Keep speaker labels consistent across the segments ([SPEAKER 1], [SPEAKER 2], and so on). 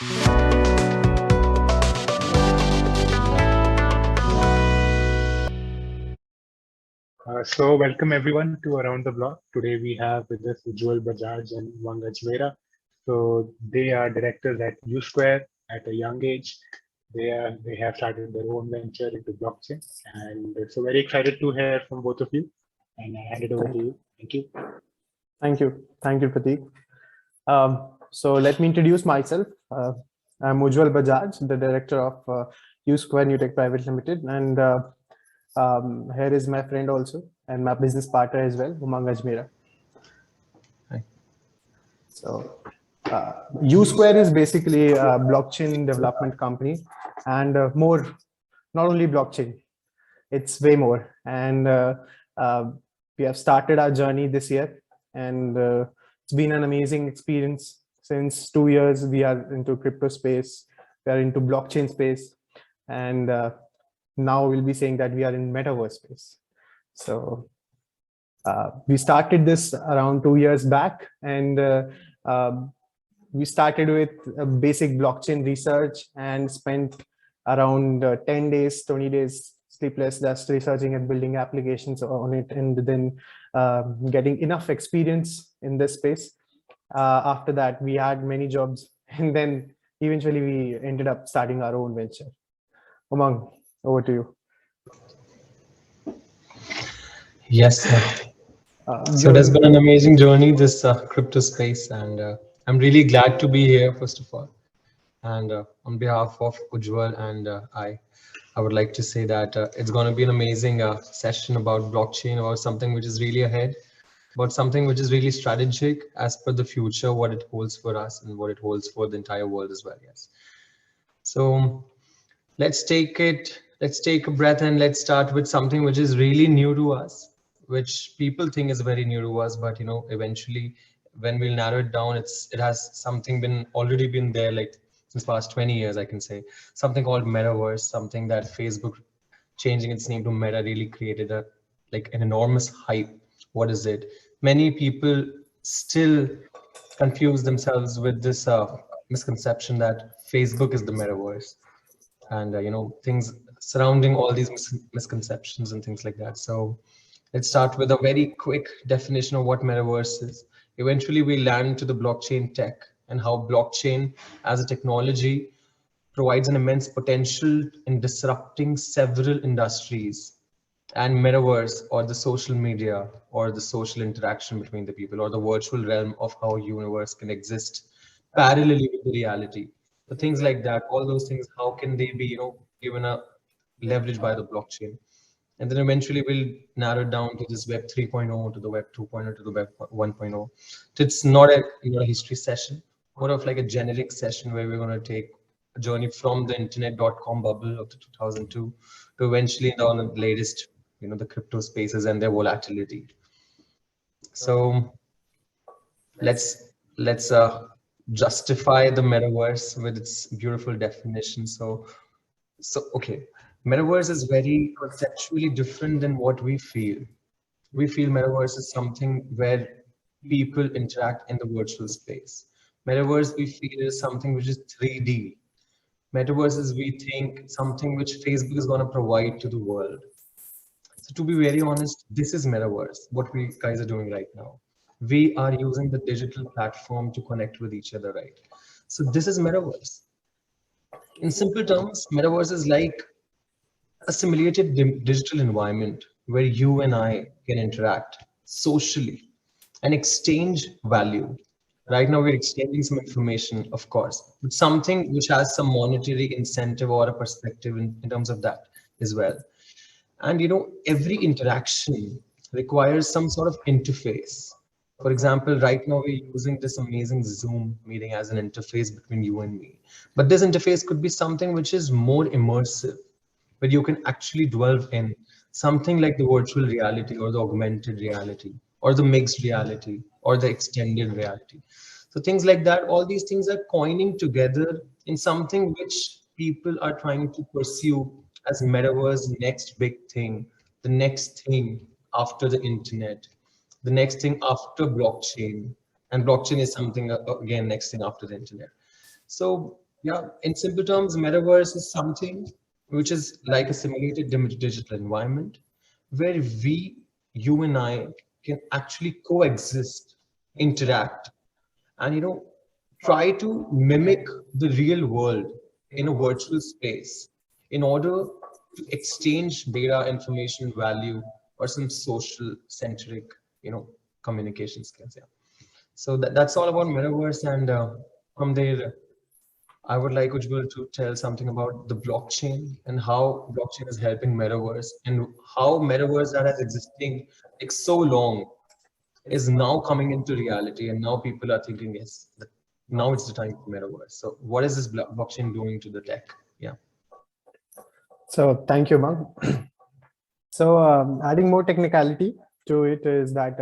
[SPEAKER 1] So welcome everyone to Around the Block. Today we have with us Ujjwal, Bajaj and Umang Ajmera. So they are directors at USquare at a young age. They have started their own venture into blockchain, and so very excited to hear from both of you. And I hand it over to you. Thank you.
[SPEAKER 2] Thank you, Prateek. So let me introduce myself. I'm Ujjwal Bajaj, the director of USquare New Tech Private Limited, and here is my friend also and my business partner as well, Umang Ajmera.
[SPEAKER 3] Hi.
[SPEAKER 2] So USquare is basically a blockchain development company, and not only blockchain, it's way more. And we have started our journey this year, and it's been an amazing experience. Since 2 years, we are into crypto space, we are into blockchain space, and now we'll be saying that we are in metaverse space. So we started this around 2 years back, and we started with a basic blockchain research and spent around 10 days, 20 days sleepless, just researching and building applications on it, and then getting enough experience in this space. After that, we had many jobs, and then eventually we ended up starting our own venture. Umang, over to you.
[SPEAKER 3] Yes, so it has been an amazing journey, this crypto space, and I'm really glad to be here, first of all. And on behalf of Ujjwal and I would like to say that it's going to be an amazing session about blockchain, about something which is really ahead, about something which is really strategic as per the future, what it holds for us and what it holds for the entire world as well. Yes. So let's take a breath and let's start with something which is really new to us, which people think is very new to us, but eventually when we'll narrow it down, it has something already been there, like since past 20 years, I can say, something called metaverse, something that Facebook changing its name to Meta really created an enormous hype. What is it? Many people still confuse themselves with this misconception that Facebook is the metaverse, and things surrounding all these misconceptions and things like that. So let's start with a very quick definition of what metaverse is. Eventually we land to the blockchain tech and how blockchain as a technology provides an immense potential in disrupting several industries, and metaverse, or the social media, or the social interaction between the people, or the virtual realm of how universe can exist parallelly with the reality. The things like that, all those things, how can they be given a leverage by the blockchain? And then eventually we'll narrow it down to this web 3.0, to the web 2.0, to the web 1.0. So it's not a history session, more of like a generic session where we're going to take a journey from the internet.com bubble of the 2002 to eventually down the latest, the crypto spaces and their volatility. So let's justify the metaverse with its beautiful definition. So okay, metaverse is very conceptually different than what we feel. We feel metaverse is something where people interact in the virtual space. Metaverse, we feel, is something which is 3D. Metaverse is, we think, something which Facebook is going to provide to the world. So to be very honest, this is metaverse, what we guys are doing right now. We are using the digital platform to connect with each other, right? So this is metaverse. In simple terms, metaverse is like a simulated digital environment where you and I can interact socially and exchange value. Right now, we're exchanging some information, of course, but something which has some monetary incentive or a perspective in terms of that as well. And every interaction requires some sort of interface. For example, right now we're using this amazing Zoom meeting as an interface between you and me. But this interface could be something which is more immersive, where you can actually dwell in something like the virtual reality or the augmented reality or the mixed reality or the extended reality. So things like that, all these things are coining together in something which people are trying to pursue as metaverse next big thing, the next thing after the internet, the next thing after blockchain. And blockchain is something, again, next thing after the internet. So Yeah, in simple terms, metaverse is something which is like a simulated digital environment where you and I can actually coexist, interact, and try to mimic the real world in a virtual space in order to exchange data, information, value, or some social centric, communication skills. Yeah. So that's all about metaverse, and from there, I would like Ujjwal to tell something about the blockchain and how blockchain is helping metaverse and how metaverse that has existing like so long is now coming into reality, and now people are thinking, yes, now it's the time for metaverse. So what is this blockchain doing to the tech? Yeah.
[SPEAKER 2] So thank you, Umang. So adding more technicality to it is that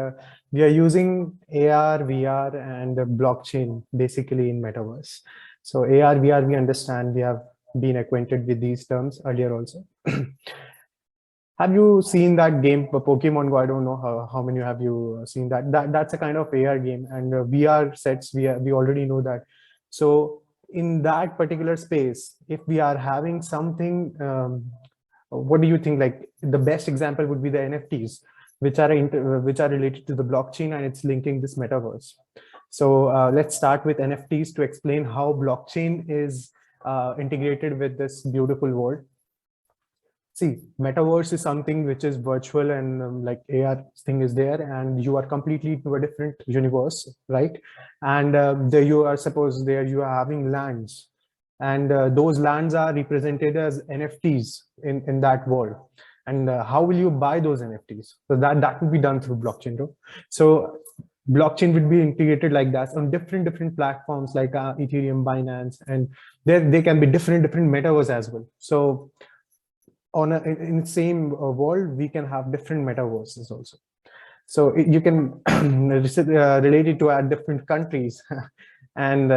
[SPEAKER 2] we are using AR, VR, and blockchain basically in metaverse. So AR, VR, we understand, we have been acquainted with these terms earlier also. Have you seen that game, Pokemon Go? I don't know how many have you seen that. That's a kind of AR game, and VR sets, we already know that. So in that particular space, if we are having something, what do you think? Like the best example would be the NFTs, which are related to the blockchain, and it's linking this metaverse. So let's start with NFTs to explain how blockchain is integrated with this beautiful world. See, metaverse is something which is virtual, and like AR thing is there, and you are completely to a different universe, right? And there you are, suppose there you are having lands, and those lands are represented as NFTs in that world. And how will you buy those NFTs? So that will be done through blockchain, though. So blockchain would be integrated like that on different platforms like Ethereum, Binance, and there can be different metaverse as well. So on in the same world, we can have different metaverses also. So you can relate it to our different countries. And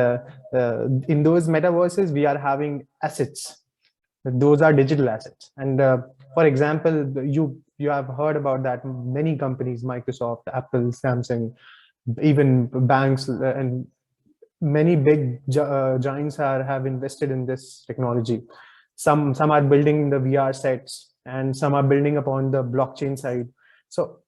[SPEAKER 2] in those metaverses, we are having assets. Those are digital assets. And for example, you have heard about that many companies, Microsoft, Apple, Samsung, even banks, and many big giants have invested in this technology. Some are building the VR sets, and some are building upon the blockchain side. So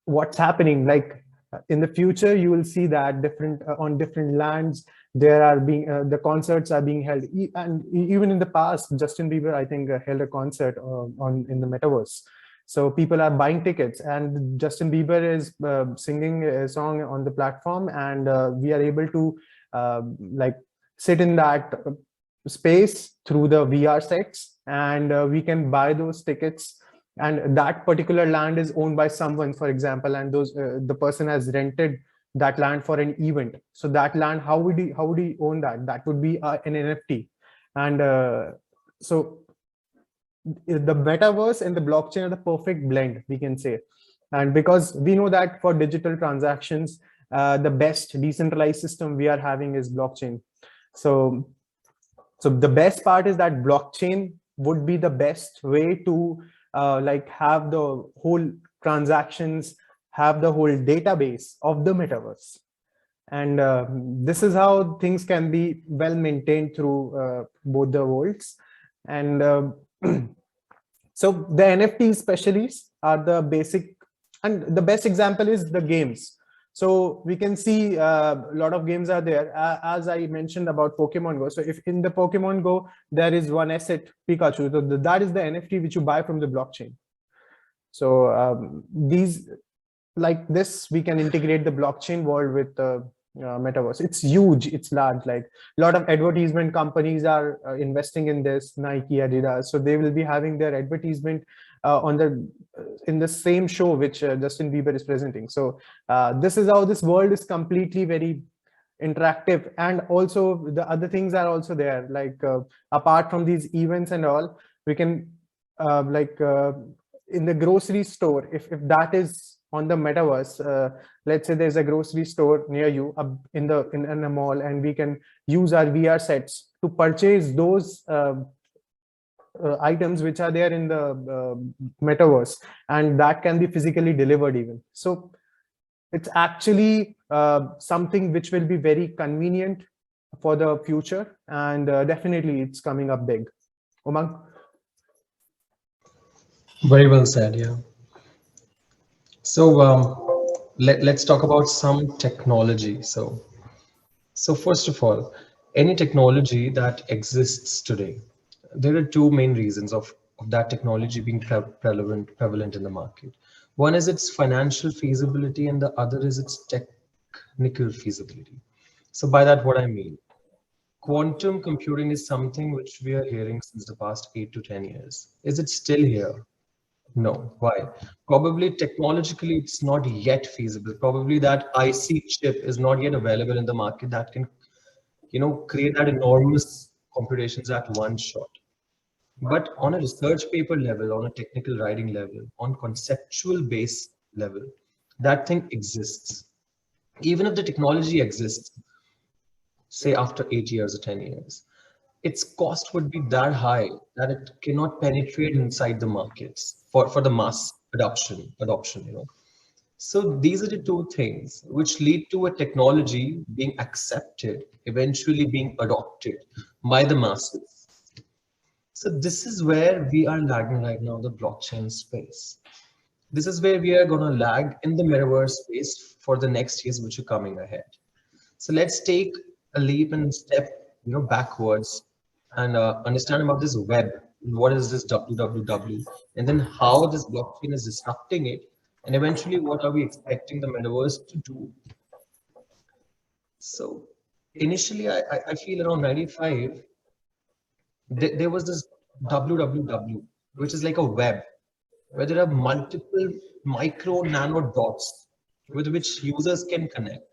[SPEAKER 2] what's happening, like in the future, you will see that different on different lands there are being the concerts are being held. And even in the past, Justin Bieber, I think, held a concert on in the metaverse. So people are buying tickets, and Justin Bieber is singing a song on the platform, and we are able to like sit in that space through the VR sets, and we can buy those tickets. And that particular land is owned by someone, for example, and those the person has rented that land for an event. So that land, how would he own that? That would be an NFT. And so the metaverse and the blockchain are the perfect blend, we can say. And because we know that for digital transactions, the best decentralized system we are having is blockchain. So the best part is that blockchain would be the best way to like have the whole transactions, have the whole database of the metaverse. And this is how things can be well maintained through both the worlds. And so the NFT specialists are the basic, and the best example is the games. So we can see a lot of games are there, as I mentioned about Pokemon Go. So if in the Pokemon Go, there is one asset, Pikachu, so that is the NFT which you buy from the blockchain. So these, like this, we can integrate the blockchain world with the metaverse. It's huge, it's large. Like a lot of advertisement companies are investing in this, Nike, Adidas. So they will be having their advertisement on the in the same show which Justin Bieber is presenting. So this is how this world is completely very interactive. And also the other things are also there, like apart from these events and all, we can like in the grocery store, if that is on the metaverse, let's say there's a grocery store near you in a mall, and we can use our VR sets to purchase those items which are there in the metaverse, and that can be physically delivered even. So it's actually something which will be very convenient for the future, and definitely it's coming up big. Umang?
[SPEAKER 3] Very well said. Yeah. So let's talk about some technology. So first of all, any technology that exists today, there are two main reasons of that technology being prevalent in the market. One is its financial feasibility, and the other is its technical feasibility. So by that, what I mean, quantum computing is something which we are hearing since the past 8 to 10 years. Is it still here? No. Why? Probably technologically, it's not yet feasible. Probably that IC chip is not yet available in the market that can, create that enormous computations at one shot. But on a research paper level, on a technical writing level, on conceptual base level, that thing exists. Even if the technology exists, say after 8 years or 10 years, its cost would be that high that it cannot penetrate inside the markets for the mass adoption. So these are the two things which lead to a technology being accepted, eventually being adopted by the masses. So this is where we are lagging right now, the blockchain space. This is where we are going to lag in the metaverse space for the next years which are coming ahead. So let's take a leap and step, backwards and understand about this web. What is this www? And then how this blockchain is disrupting it, and eventually what are we expecting the metaverse to do? So initially, I feel around 95, there was this www, which is like a web where there are multiple micro nano dots with which users can connect.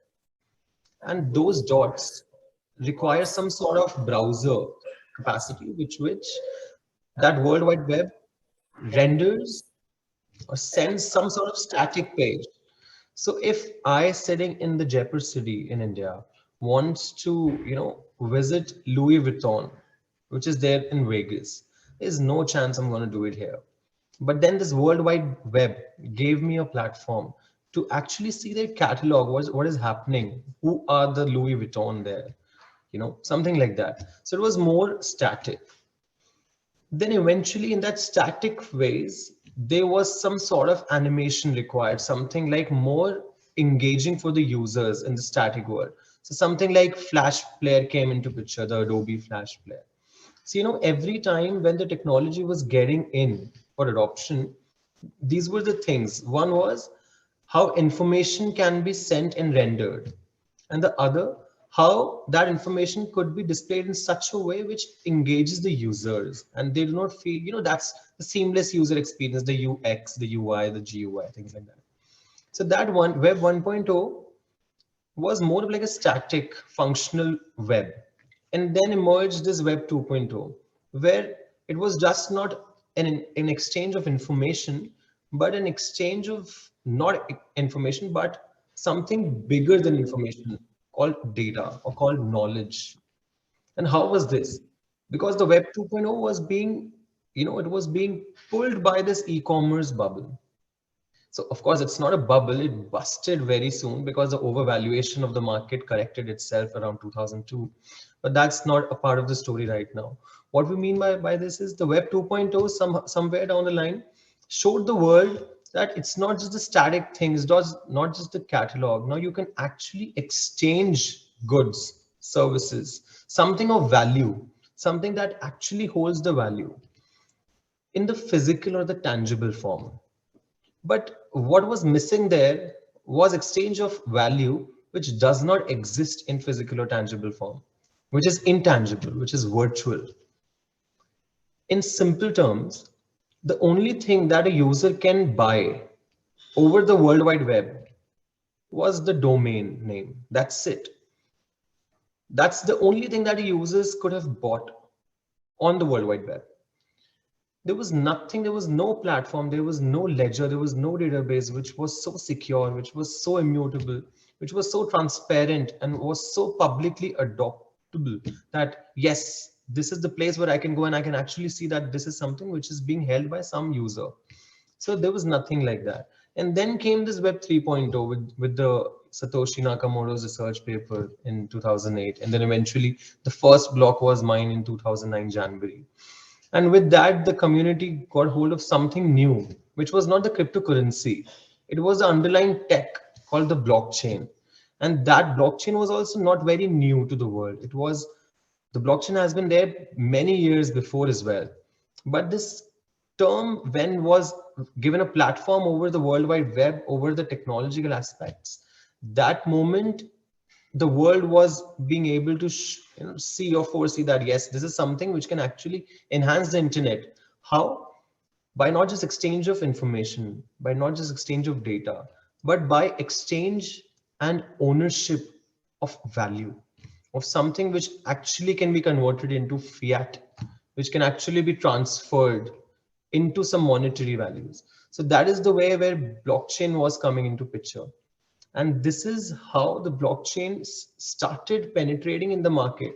[SPEAKER 3] And those dots require some sort of browser capacity, which that World Wide Web renders or sends some sort of static page. So if I sitting in the Jaipur city in India wants to, visit Louis Vuitton, which is there in Vegas, there's no chance I'm going to do it here. But then this World Wide Web gave me a platform to actually see their catalog, what is happening, who are the Louis Vuitton there, something like that. So it was more static. Then eventually in that static phase, there was some sort of animation required, something like more engaging for the users in the static world. So something like Flash Player came into picture, the Adobe Flash Player. So, every time when the technology was getting in for adoption, these were the things. One was how information can be sent and rendered. And the other, how that information could be displayed in such a way which engages the users and they do not feel, that's the seamless user experience, the UX, the UI, the GUI, things like that. So that one, Web 1.0 was more of like a static functional web. And then emerged this Web 2.0, where it was just not an exchange of information, but an exchange of not information, but something bigger than information called data or called knowledge. And how was this? Because the Web 2.0 was being, it was being pulled by this e-commerce bubble. So of course, it's not a bubble. It busted very soon because the overvaluation of the market corrected itself around 2002. But that's not a part of the story right now. What we mean by this is the Web 2.0 somewhere down the line showed the world that it's not just the static things, not just the catalog. Now you can actually exchange goods, services, something of value, something that actually holds the value in the physical or the tangible form. But what was missing there was exchange of value, which does not exist in physical or tangible form, which is intangible, which is virtual. In simple terms, the only thing that a user can buy over the World Wide Web was the domain name. That's it. That's the only thing that users could have bought on the World Wide Web. There was nothing, there was no platform, there was no ledger, there was no database which was so secure, which was so immutable, which was so transparent and was so publicly adoptable that yes, this is the place where I can go and I can actually see that this is something which is being held by some user. So there was nothing like that. And then came this Web 3.0 with the Satoshi Nakamoto's research paper in 2008, and then eventually the first block was mined in 2009 January. And with that, the community got hold of something new, which was not the cryptocurrency. It was the underlying tech called the blockchain. And that blockchain was also not very new to the world. The blockchain has been there many years before as well. But this term, when was given a platform over the World Wide Web, over the technological aspects, that moment the world was being able to see or foresee that yes, this is something which can actually enhance the internet. How? By not just exchange of information, by not just exchange of data, but by exchange and ownership of value, of something which actually can be converted into fiat, which can actually be transferred into some monetary values. So that is the way where blockchain was coming into picture. And this is how the blockchain started penetrating in the market.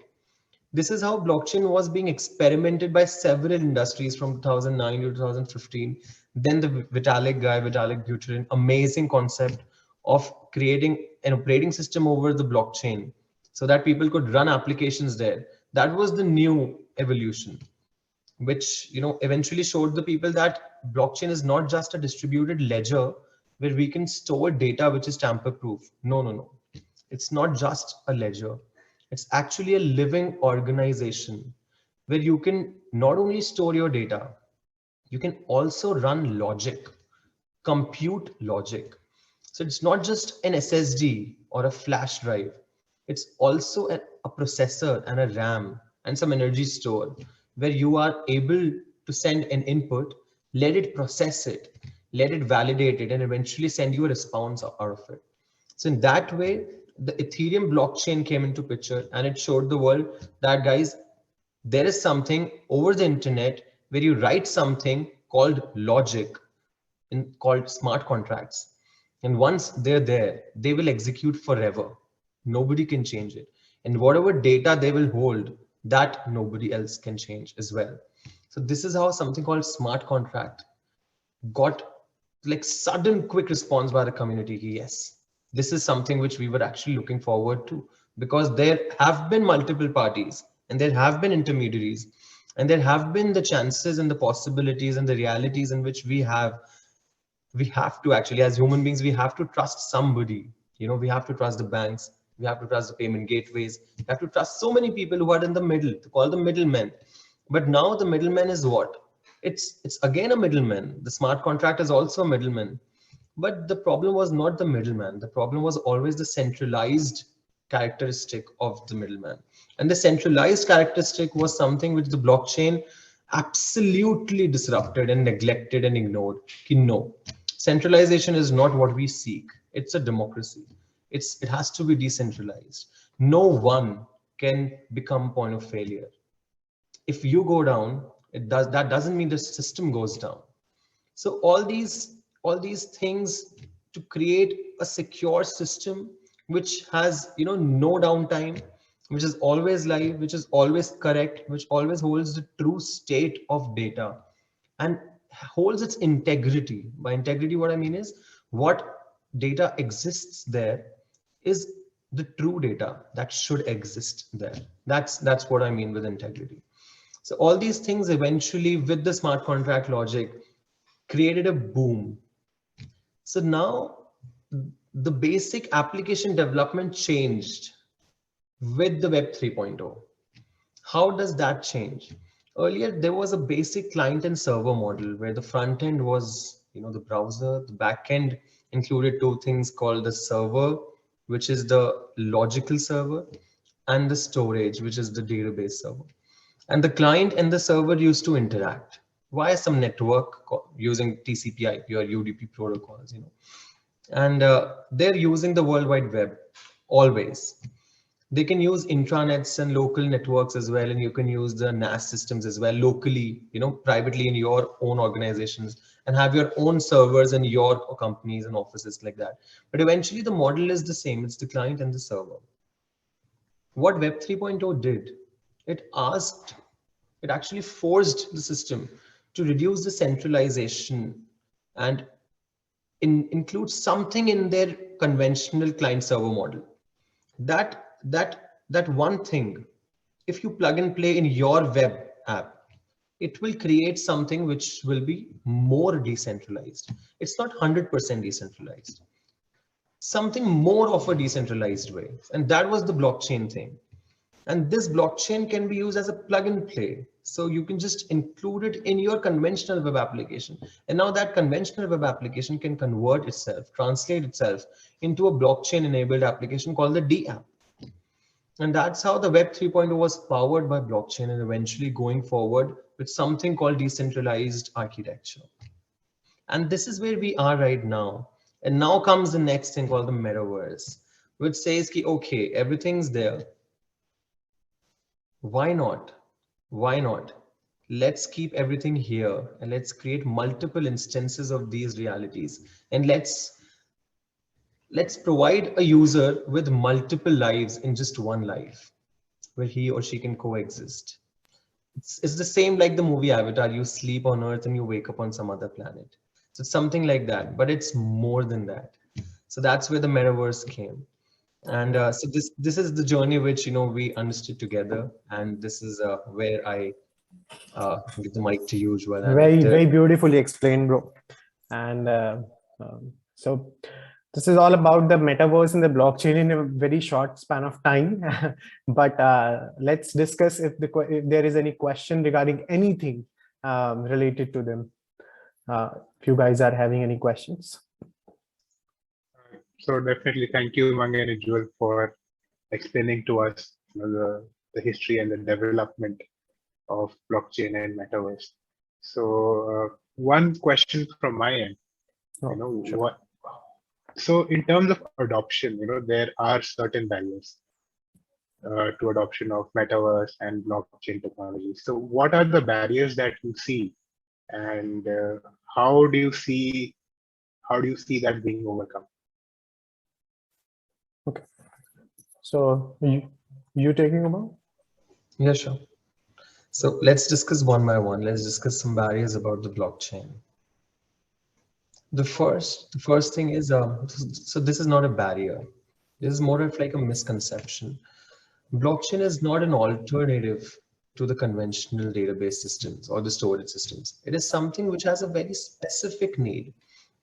[SPEAKER 3] This is how blockchain was being experimented by several industries from 2009 to 2015. Then the Vitalik Buterin, amazing concept of creating an operating system over the blockchain so that people could run applications there. That was the new evolution, which eventually showed the people that blockchain is not just a distributed ledger where we can store data which is tamper proof. No. It's not just a ledger. It's actually a living organization where you can not only store your data, you can also run logic, compute logic. So it's not just an SSD or a flash drive. It's also a processor and a RAM and some energy store where you are able to send an input, let it process it, let it validate it, and eventually send you a response out of it. So in that way, the Ethereum blockchain came into picture, and it showed the world that, guys, there is something over the internet where you write something called logic, called smart contracts. And once they're there, they will execute forever. Nobody can change it. And whatever data they will hold, that nobody else can change as well. So this is how something called smart contract got like sudden quick response by the community. Yes, this is something which we were actually looking forward to, because there have been multiple parties and there have been intermediaries and there have been the chances and the possibilities and the realities in which we have to actually, as human beings, we have to trust somebody. We have to trust the banks, we have to trust the payment gateways, we have to trust so many people who are in the middle, to call them middlemen. But now the middleman is what? It's again a middleman. The smart contract is also a middleman. But the problem was not the middleman. The problem was always the centralized characteristic of the middleman. And the centralized characteristic was something which the blockchain absolutely disrupted and neglected and ignored. No, centralization is not what we seek. It's a democracy. It has to be decentralized. No one can become point of failure. If you go down, that doesn't mean the system goes down. So all these things to create a secure system which has no downtime, which is always live, which is always correct, which always holds the true state of data and holds its integrity. By integrity, what I mean is what data exists there is the true data that should exist there. That's what I mean with integrity. So all these things eventually, with the smart contract logic, created a boom. So now the basic application development changed with the Web 3.0. How does that change? Earlier, there was a basic client and server model where the front end was the browser, the back end included two things called the server, which is the logical server, and the storage, which is the database server. And the client and the server used to interact via some network using TCP/IP or UDP protocols, and they're using the World Wide Web always. They can use intranets and local networks as well, and you can use the NAS systems as well locally, privately in your own organizations, and have your own servers in your companies and offices like that. But eventually the model is the same. It's the client and the server. What Web 3.0 did, it actually forced the system to reduce the centralization and include something in their conventional client server model. That one thing, if you plug and play in your web app, it will create something which will be more decentralized. It's not 100% decentralized, something more of a decentralized way. And that was the blockchain thing. And this blockchain can be used as a plug and play. So you can just include it in your conventional web application. And now that conventional web application can convert itself, translate itself into a blockchain enabled application called the D app. And that's how the Web 3.0 was powered by blockchain, and eventually going forward with something called decentralized architecture. And this is where we are right now. And now comes the next thing called the metaverse, which says, okay, everything's there. Why not? Why not? Let's keep everything here and let's create multiple instances of these realities. And let's provide a user with multiple lives in just one life where he or she can coexist. It's the same like the movie Avatar. You sleep on Earth and you wake up on some other planet. So it's something like that, but it's more than that. So that's where the metaverse came. And so this is the journey which, we understood together. And this is where I give the mic to you, Ujjwal.
[SPEAKER 2] Very beautifully explained, bro. And so this is all about the metaverse and the blockchain in a very short span of time. But let's discuss if there is any question regarding anything related to them. If you guys are having any questions.
[SPEAKER 1] So definitely thank you, Umang and Ujjwal, for explaining to us the history and the development of blockchain and metaverse. So one question from my end,
[SPEAKER 2] Sure.
[SPEAKER 1] So in terms of adoption, there are certain barriers to adoption of metaverse and blockchain technology. So what are the barriers that you see, and how do you see that being overcome?
[SPEAKER 2] Okay. So you taking about?
[SPEAKER 3] Yeah, sure. So let's discuss one by one. Let's discuss some barriers about the blockchain. The first thing is, so this is not a barrier. This is more of like a misconception. Blockchain is not an alternative to the conventional database systems or the storage systems. It is something which has a very specific need.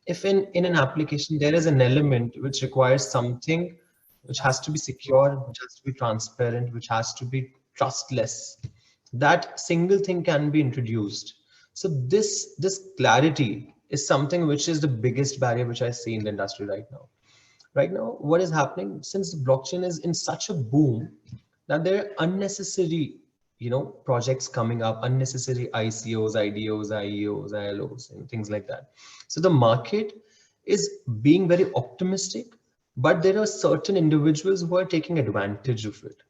[SPEAKER 3] If in an application, there is an element which requires something which has to be secure, which has to be transparent, which has to be trustless, that single thing can be introduced. So this clarity is something which is the biggest barrier which I see in the industry right now. Right now, what is happening, since the blockchain is in such a boom, that there are unnecessary, projects coming up, unnecessary ICOs, IDOs, IEOs, ILOs, and things like that. So the market is being very optimistic, but there are certain individuals who are taking advantage of it.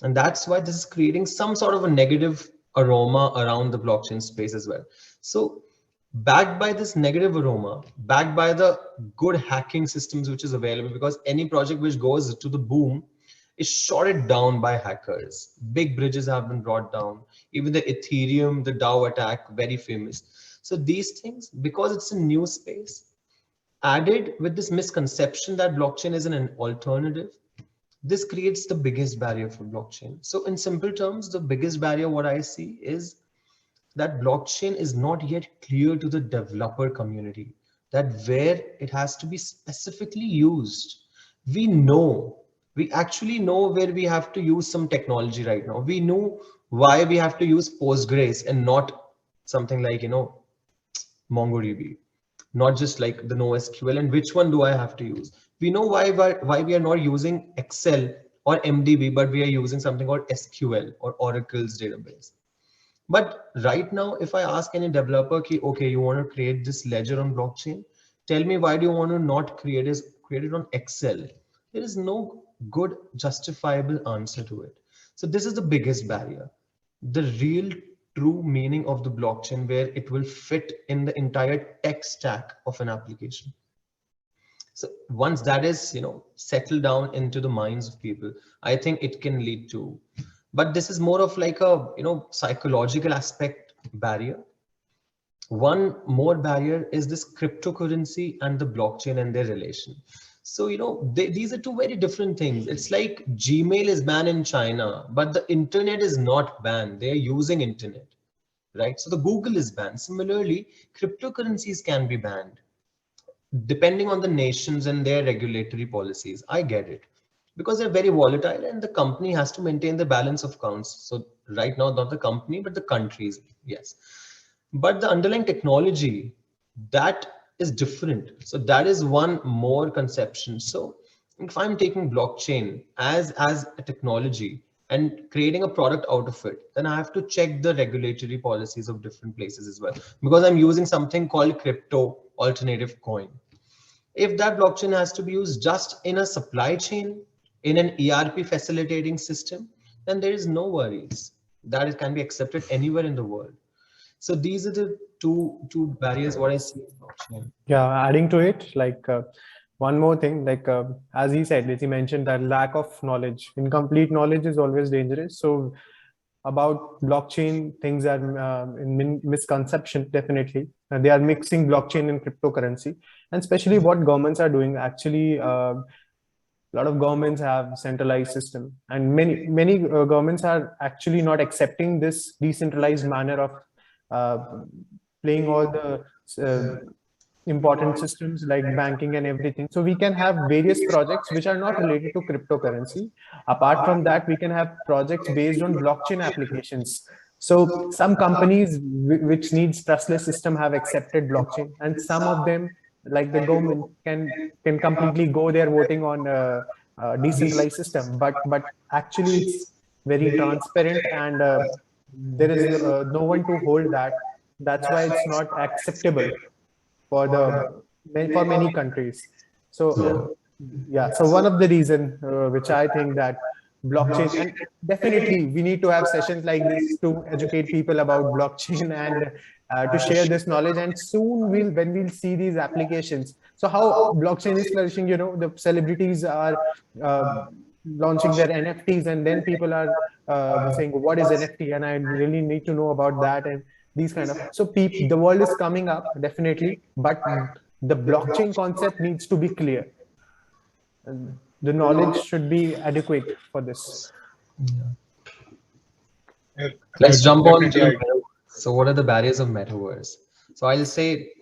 [SPEAKER 3] And that's why this is creating some sort of a negative aroma around the blockchain space as well. So backed by this negative aroma, backed by the good hacking systems which is available, because any project which goes to the boom is shorted down by hackers. Big bridges have been brought down. Even the Ethereum, the DAO attack, very famous. So these things, because it's a new space, added with this misconception that blockchain is an alternative, this creates the biggest barrier for blockchain. So in simple terms, the biggest barrier what I see is that blockchain is not yet clear to the developer community, that where it has to be specifically used. We actually know where we have to use some technology right now. We know why we have to use Postgres and not something like, MongoDB, not just like the NoSQL, and which one do I have to use? We know why we are not using Excel or MDB, but we are using something called SQL or Oracle's database. But right now, if I ask any developer, okay, you want to create this ledger on blockchain, tell me why do you want to not create it on Excel? There is no good justifiable answer to it. So this is the biggest barrier. The real true meaning of the blockchain, where it will fit in the entire tech stack of an application. So once that is, settled down into the minds of people, I think it can lead to, but this is more of like a, psychological aspect barrier. One more barrier is this cryptocurrency and the blockchain and their relation. So, these are two very different things. It's like Gmail is banned in China, but the internet is not banned. They're using internet, right? So the Google is banned. Similarly, cryptocurrencies can be banned depending on the nations and their regulatory policies. I get it because they're very volatile and the company has to maintain the balance of accounts. So right now, not the company, but the countries, yes. But the underlying technology, that is different. So that is one more conception. So if I'm taking blockchain as a technology and creating a product out of it, then I have to check the regulatory policies of different places as well, because I'm using something called crypto alternative coin. If that blockchain has to be used just in a supply chain, in an ERP facilitating system, then there is no worries that it can be accepted anywhere in the world. So these are the two barriers what I see in blockchain.
[SPEAKER 2] Yeah, adding to it, like one more thing, like as he said, as he mentioned, that lack of knowledge, incomplete knowledge is always dangerous. So about blockchain, things are in misconception, definitely. They are mixing blockchain and cryptocurrency, and especially what governments are doing. Actually, a lot of governments have centralized system, and many governments are actually not accepting this decentralized manner of uh, playing all the important systems like banking and everything. So we can have various projects which are not related to cryptocurrency. Apart from that, we can have projects based on blockchain applications. So some companies which needs trustless system have accepted blockchain, and some of them, like the government, can completely go there voting on a decentralized system. But actually, it's very transparent, and there is no one to hold that. That's why it's not acceptable for for many countries. So yeah, so one of the reason which I think that blockchain, and definitely we need to have sessions like this to educate people about blockchain and to share this knowledge. And soon when we'll see these applications, so how blockchain is flourishing, the celebrities are launching their NFTs, and then people are saying what is NFT, and I really need to know about that. And these kind of, so the world is coming up, definitely, but the blockchain concept needs to be clear, and the knowledge should be adequate for this.
[SPEAKER 3] Let's jump on to
[SPEAKER 1] Definitely,
[SPEAKER 3] the metaverse. So what are the barriers of metaverse? So I'll say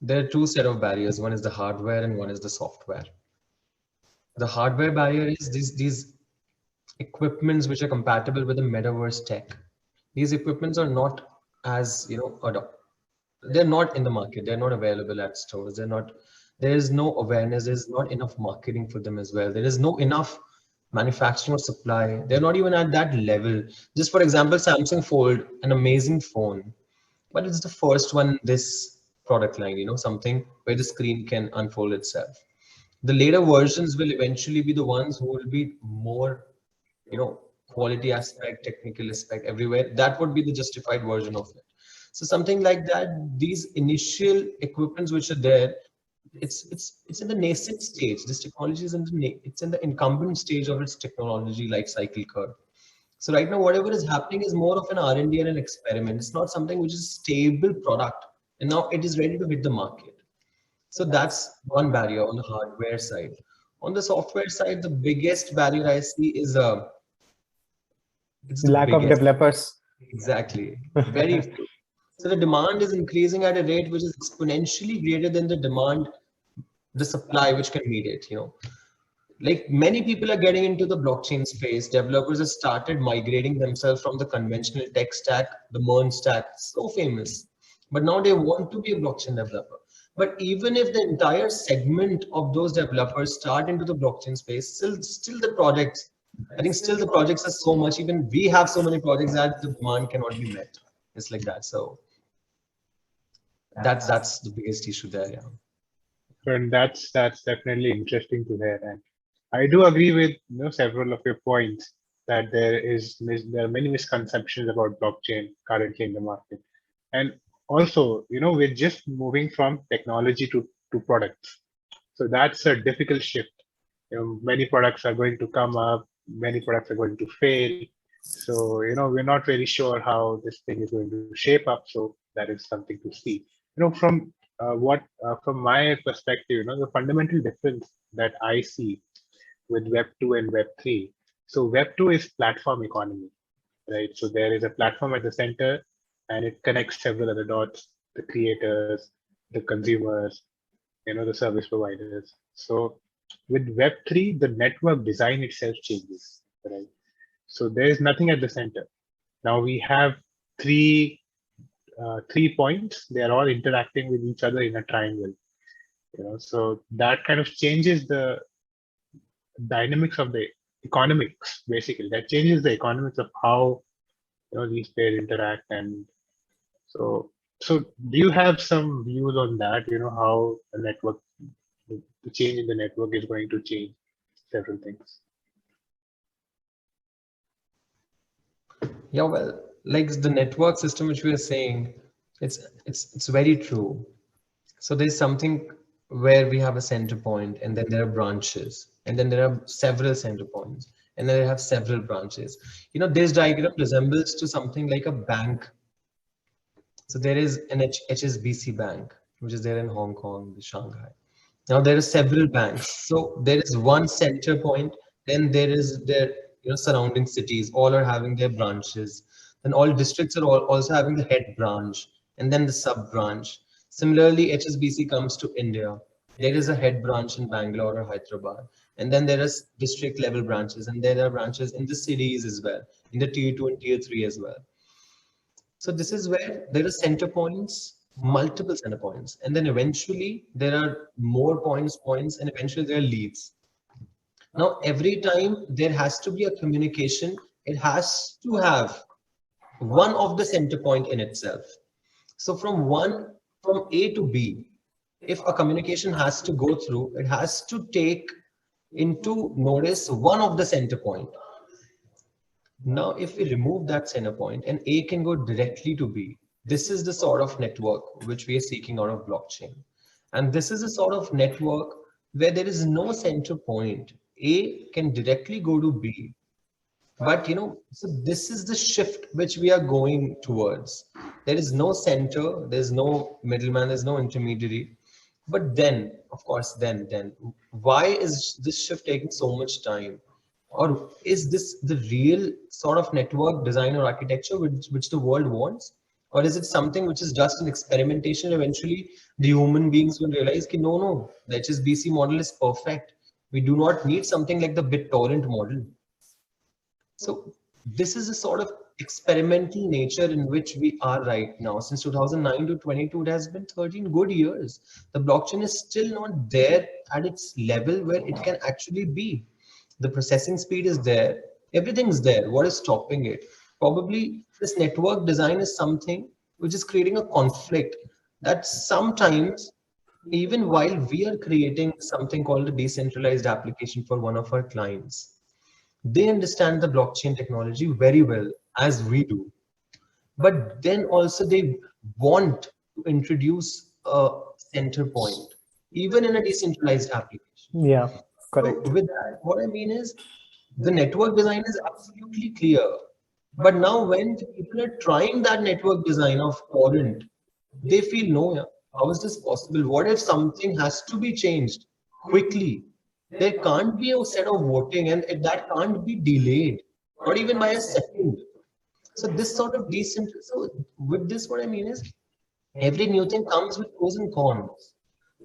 [SPEAKER 3] there are two set of barriers. One is the hardware and one is the software. The hardware barrier is these equipments which are compatible with the metaverse tech. These equipments are not as they're not in the market. They're not available at stores. There is no awareness. There's not enough marketing for them as well. There is no enough manufacturing or supply. They're not even at that level. Just for example, Samsung Fold, an amazing phone, but it's the first one in this product line, something where the screen can unfold itself. The later versions will eventually be the ones who will be more, quality aspect, technical aspect everywhere. That would be the justified version of it. So something like that, these initial equipments which are there, it's in the nascent stage. This technology is it's in the incumbent stage of its technology life cycle curve. So right now, whatever is happening is more of an R&D and an experiment. It's not something which is a stable product, and now it is ready to hit the market. So that's one barrier on the hardware side. On the software side, the biggest barrier I see is it's the
[SPEAKER 2] Lack of
[SPEAKER 3] biggest.
[SPEAKER 2] developers.
[SPEAKER 3] Exactly. Very few. So the demand is increasing at a rate which is exponentially greater than the supply which can meet it, Like many people are getting into the blockchain space. Developers have started migrating themselves from the conventional tech stack, the MERN stack, so famous. But now they want to be a blockchain developer. But even if the entire segment of those developers start into the blockchain space, still the projects, I think still the projects are so much, even we have so many projects that the demand cannot be met. It's like that. So that's the biggest issue there, yeah.
[SPEAKER 1] and that's definitely interesting to hear. And I do agree with several of your points that there are many misconceptions about blockchain currently in the market, and also we're just moving from technology to products, so that's a difficult shift. Many products are going to come up, many products are going to fail. So we're not really sure how this thing is going to shape up. So that is something to see. From from my perspective, the fundamental difference that I see with Web 2 and Web 3. So Web 2 is platform economy, right? So there is a platform at the center, and it connects several other dots: the creators, the consumers, the service providers. So with Web 3, the network design itself changes, right? So there is nothing at the center. Now we have three 3 points. They are all interacting with each other in a triangle. So that kind of changes the dynamics of the economics. Basically, that changes the economics of how these pairs interact. And so do you have some views on that? How the network, the change in the network is going to change several things.
[SPEAKER 3] Yeah, well, like the network system which we are saying, it's very true. So there's something where we have a center point, and then there are branches, and then there are several center points, and then they have several branches. This diagram resembles to something like a bank. So there is an HSBC bank, which is there in Hong Kong, Shanghai. Now there are several banks. So there is one center point, then there is their surrounding cities, all are having their branches. Then all districts are also having the head branch, and then the sub branch. Similarly, HSBC comes to India. There is a head branch in Bangalore or Hyderabad. And then there is district level branches, and there are branches in the cities as well, in the tier 2 and tier 3 as well. So this is where there are center points, multiple center points, and then eventually there are more points, and eventually there are leads. Now, every time there has to be a communication, it has to have one of the center point in itself. So from A to B, if a communication has to go through, it has to take into notice one of the center point. Now, if we remove that center point and A can go directly to B, this is the sort of network which we are seeking out of blockchain. And this is a sort of network where there is no center point. A can directly go to B. But, so this is the shift which we are going towards. There is no center, there's no middleman, there's no intermediary. But then, of course, then, why is this shift taking so much time? Or is this the real sort of network design or architecture which the world wants? Or is it something which is just an experimentation? Eventually, the human beings will realize that no, the HSBC model is perfect. We do not need something like the BitTorrent model. So this is a sort of experimental nature in which we are right now. Since 2009 to 22, it has been 13 good years. The blockchain is still not there at its level where it can actually be. The processing speed is there. Everything's there. What is stopping it? Probably this network design is something which is creating a conflict that sometimes, even while we are creating something called a decentralized application for one of our clients, they understand the blockchain technology very well, as we do. But then also they want to introduce a center point, even in a decentralized application.
[SPEAKER 2] Yeah, correct.
[SPEAKER 3] So with that, what I mean is the network design is absolutely clear. But now when people are trying that network design of torrent, they feel, no, yeah, how is this possible? What if something has to be changed quickly? There can't be a set of voting, and that can't be delayed, not even by a second. So this sort of decent. So with this, what I mean is every new thing comes with pros and cons.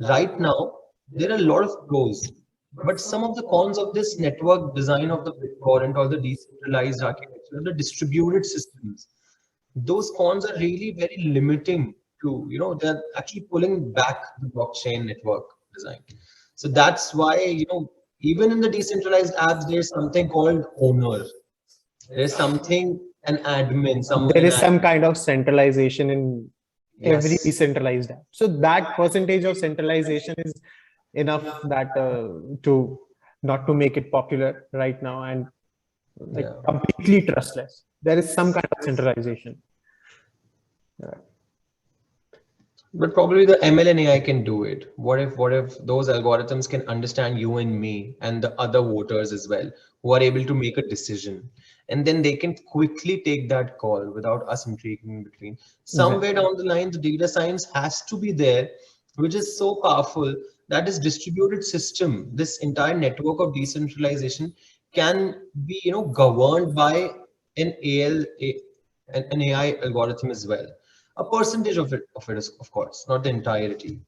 [SPEAKER 3] Right now, there are a lot of pros, but some of the cons of this network design of the BitTorrent or the decentralized architecture, the distributed systems, those cons are really very limiting to, they're actually pulling back the blockchain network design. So that's why, even in the decentralized apps, there's something called owner. There's something, an admin,
[SPEAKER 2] There is some kind of centralization in every
[SPEAKER 3] Yes.
[SPEAKER 2] decentralized app. So that percentage of centralization is enough that to not to make it popular right now and like completely trustless. There is some kind of centralization.
[SPEAKER 3] But probably the ML and AI can do it. What if those algorithms can understand you and me and the other voters as well? who are able to make a decision, and then they can quickly take that call without us intriguing in between. Somewhere down the line, the data science has to be there, which is so powerful that this distributed system, this entire network of decentralization, can be governed by an an AI algorithm as well. A percentage of it is, of course, not the entirety.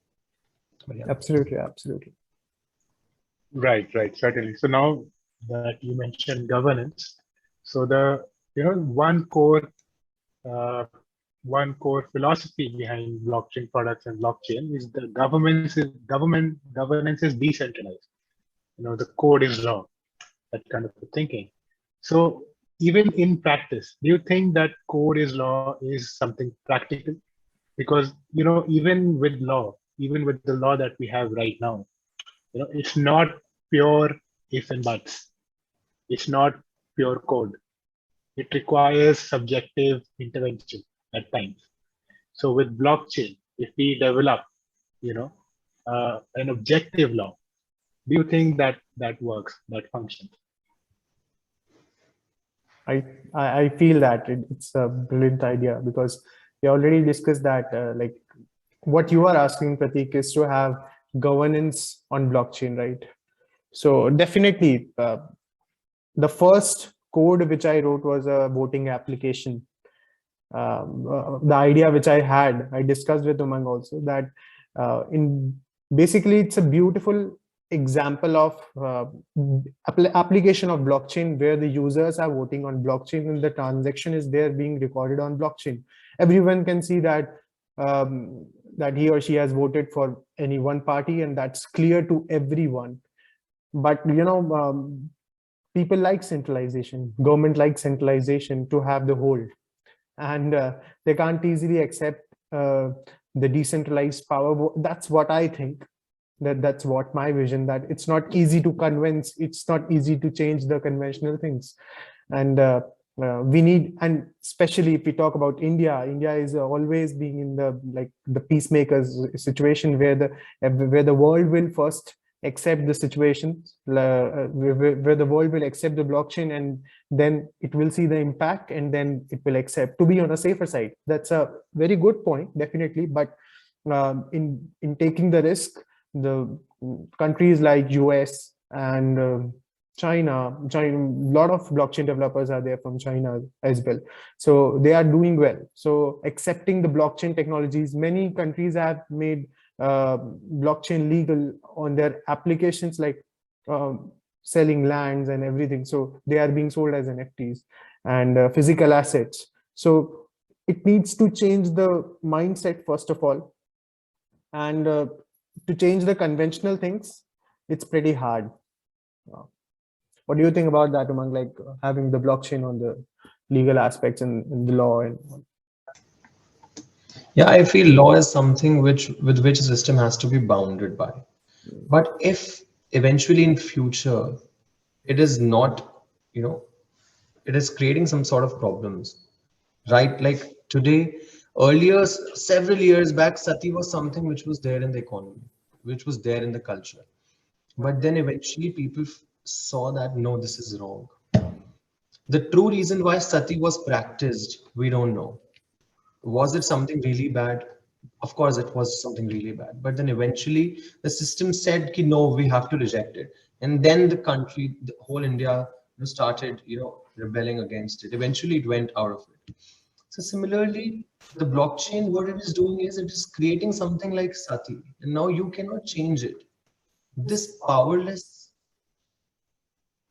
[SPEAKER 3] But yeah.
[SPEAKER 2] Absolutely, absolutely.
[SPEAKER 1] Right, right, certainly. So now that you mentioned governance, so the uh, one core philosophy behind blockchain products and blockchain is the governance is decentralized. The code is raw, that kind of thinking. So even in practice, do you think that code is law is something practical? Because even with the law that we have right now, it's not pure if and buts. It's not pure code. It requires subjective intervention at times. So with blockchain, if we develop, you know, an objective law, do you think that that works, that functions?
[SPEAKER 2] I feel that it's a brilliant idea, because we already discussed that like what you are asking, Pratik, is to have governance on blockchain, right? So definitely, the first code which I wrote was a voting application. The idea which I discussed with Umang also, that in basically it's a beautiful example of application of blockchain, where the users are voting on blockchain and the transaction is there being recorded on blockchain. Everyone can see that that he or she has voted for any one party, and that's clear to everyone. But people like centralization, government likes centralization to have the hold, and they can't easily accept the decentralized power. That's what I think, that's what my vision, that it's not easy to convince, it's not easy to change the conventional things. And we need, and especially if we talk about India is always being in the the peacemakers situation, where the world will first accept the situation, where the world will accept the blockchain, and then it will see the impact, and then it will accept to be on a safer side. That's a very good point, definitely. But in taking the risk, the countries like US and China, a lot of blockchain developers are there from China as well. So they are doing well. So accepting the blockchain technologies, many countries have made blockchain legal on their applications, like selling lands and everything. So they are being sold as NFTs and physical assets. So it needs to change the mindset, first of all. And to change the conventional things, it's pretty hard. What do you think about that, Umang, like having the blockchain on the legal aspects and the law? And
[SPEAKER 3] Yeah, I feel law is something with which a system has to be bounded by. But if eventually in future it is not, it is creating some sort of problems, right? Like today, earlier, several years back, sati was something which was there in the economy, which was there in the culture. But then eventually people saw that no, this is wrong. The true reason why sati was practiced, we don't know. Was it something really bad? Of course, it was something really bad. But then eventually the system said, Ki, no, we have to reject it. And then the country, the whole India started, rebelling against it. Eventually it went out of it. So similarly, the blockchain, what it is doing is it is creating something like sati. And now you cannot change it. This powerless,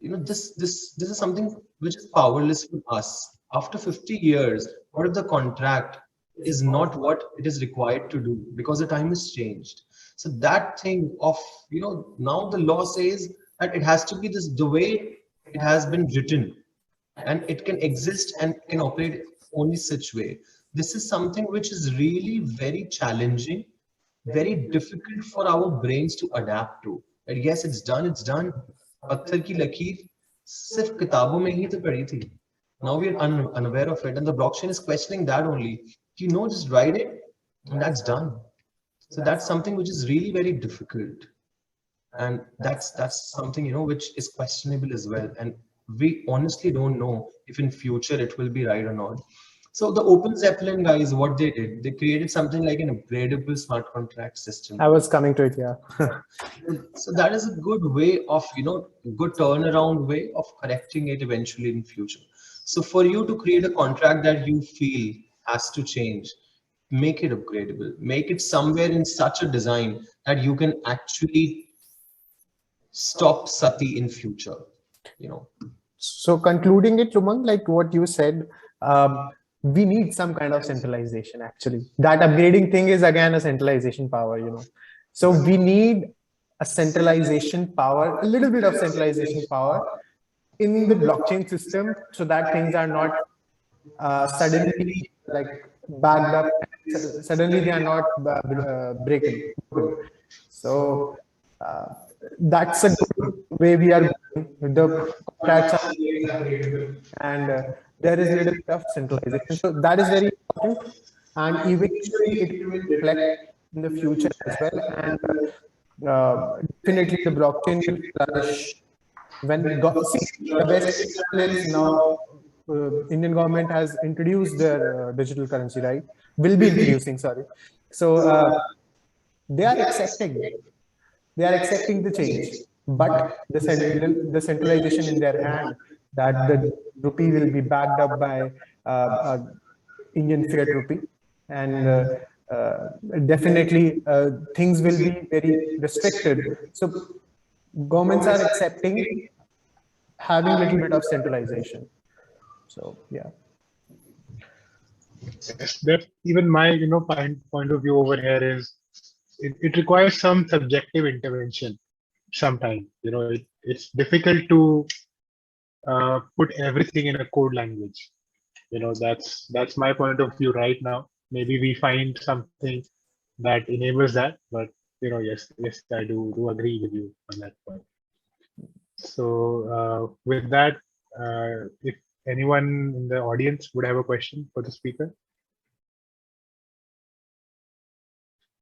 [SPEAKER 3] this is something which is powerless for us. After 50 years, what if the contract is not what it is required to do, because the time has changed? So that thing of, now the law says that it has to be this the way it has been written, and it can exist and can operate only such way. This is something which is really very challenging, very difficult for our brains to adapt to. And yes, it's done, it's done. पत्थर की लकीर सिर्फ किताबों में ही तो पढ़ी थी. Now we are unaware of it, and the blockchain is questioning that only. Just write it, and that's done. So that's something which is really very difficult, and that's something which is questionable as well. And we honestly don't know if in future it will be right or not. So the Open Zeppelin guys, what they did, they created something like an upgradable smart contract system.
[SPEAKER 2] I was coming to it, yeah.
[SPEAKER 3] So that is a good way of, good turnaround way of correcting it eventually in future. So for you to create a contract that you feel has to change, make it upgradable, make it somewhere in such a design that you can actually stop sati in future,
[SPEAKER 2] So concluding it, Umang, like what you said, we need some kind of centralization actually. That upgrading thing is again a centralization power, So we need a centralization power, a little bit of centralization power in the blockchain system so that things are not suddenly like backed up, suddenly they are not broken. So that's a good way we are going. The contracts are and there is little bit of centralization. So that is very important, and eventually it will reflect in the future as well. And definitely the blockchain will flourish when see the best example is now Indian government has introduced their digital currency, right? Will be introducing, sorry. So they are accepting the change, but the centralization in their hand that the rupee will be backed up by Indian fiat rupee, and definitely things will be very restricted. So governments are accepting having a little bit of centralization. So yeah.
[SPEAKER 1] Yes, even my point of view over here is it requires some subjective intervention sometimes. It's difficult to put everything in a code language. That's my point of view right now. Maybe we find something that enables that, but yes, I do agree with you on that point. So with that, if anyone in the audience would have a question for the speaker.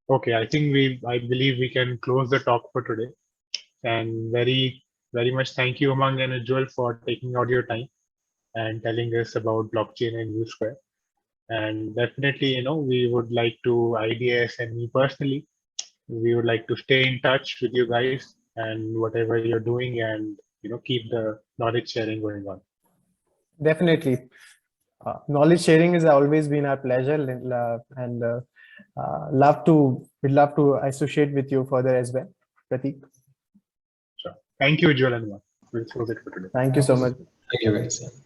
[SPEAKER 1] Okay, I believe we can close the talk for today. And very, very much thank you, Umang and Ujjwal, for taking out your time and telling us about blockchain and USquare. And definitely, we would like to, IDS and me personally, we would like to stay in touch with you guys and whatever you're doing, and keep the knowledge sharing going on.
[SPEAKER 2] Definitely. Knowledge sharing has always been our pleasure, and we'd love to associate with you further as well, Prateek.
[SPEAKER 1] Sure. Thank you, Ujjwal and Umang. We'll close it for today.
[SPEAKER 2] Thank you so much.
[SPEAKER 3] Thank you guys.